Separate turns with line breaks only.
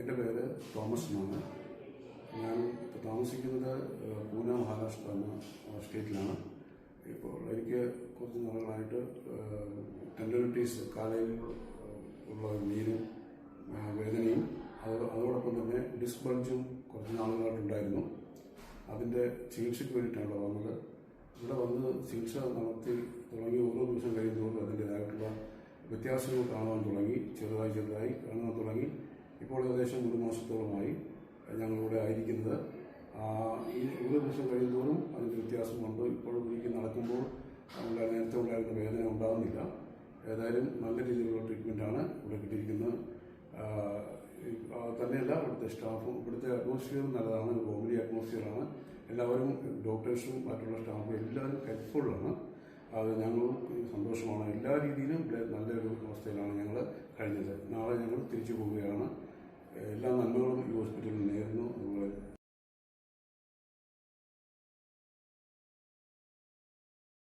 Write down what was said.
എൻ്റെ പേര് തോമസ് എന്നാണ്. ഞാൻ ഇപ്പോൾ താമസിക്കുന്നത് പൂനെ മഹാരാഷ്ട്ര എന്ന സ്റ്റേറ്റിലാണ്. ഇപ്പോൾ എനിക്ക് കുറച്ച് നാളുകളായിട്ട് ടെൻഡനിറ്റീസ് കാലയിൽ ഉള്ള നീരും വേദനയും അതോടൊപ്പം തന്നെ ഡിസ്ക് ബൾജും കുറച്ച് നാളുകളായിട്ടുണ്ടായിരുന്നു. അതിൻ്റെ ചികിത്സയ്ക്ക് വേണ്ടിയിട്ടാണ് വന്നത്. ഇവിടെ വന്ന് ചികിത്സ നടത്തി തുടങ്ങി ഓരോ ദിവസം കഴിയുന്നതോടും അതിൻ്റേതായിട്ടുള്ള വ്യത്യാസങ്ങൾ കാണുവാൻ തുടങ്ങി. ചെറുതായി കാണുവാൻ തുടങ്ങി. ഇപ്പോൾ ഏകദേശം 1 മാസത്തോളമായി ഞങ്ങളിവിടെ ആയിരിക്കുന്നത്. ഈ ഓരോ ദിവസം കഴിയുന്നതോറും അതിൻ്റെ വ്യത്യാസമുണ്ട്. ഇപ്പോൾ എനിക്ക് നടക്കുമ്പോൾ നേരത്തെ ഉണ്ടായിരുന്ന വേദന ഉണ്ടാകുന്നില്ല. ഏതായാലും നല്ല രീതിയിലുള്ള ട്രീറ്റ്മെൻറ്റാണ് ഇവിടെ കിട്ടിയിരിക്കുന്നത്. തന്നെയല്ല, ഇവിടുത്തെ സ്റ്റാഫും ഇവിടുത്തെ അറ്റ്മോസ്ഫിയറും നല്ലതാണ്. ഹോംലി അറ്റ്മോസ്ഫിയറാണ്. എല്ലാവരും ഡോക്ടേഴ്സും മറ്റുള്ള സ്റ്റാഫും എല്ലാവരും ഹെൽപ്ഫുള്ളാണ്. അത് ഞങ്ങളും സന്തോഷമാണ്. എല്ലാ രീതിയിലും നല്ലൊരു അവസ്ഥയിലാണ് ഞങ്ങൾ കഴിഞ്ഞത്. നാളെ ഞങ്ങൾ തിരിച്ചു പോവുകയാണ്.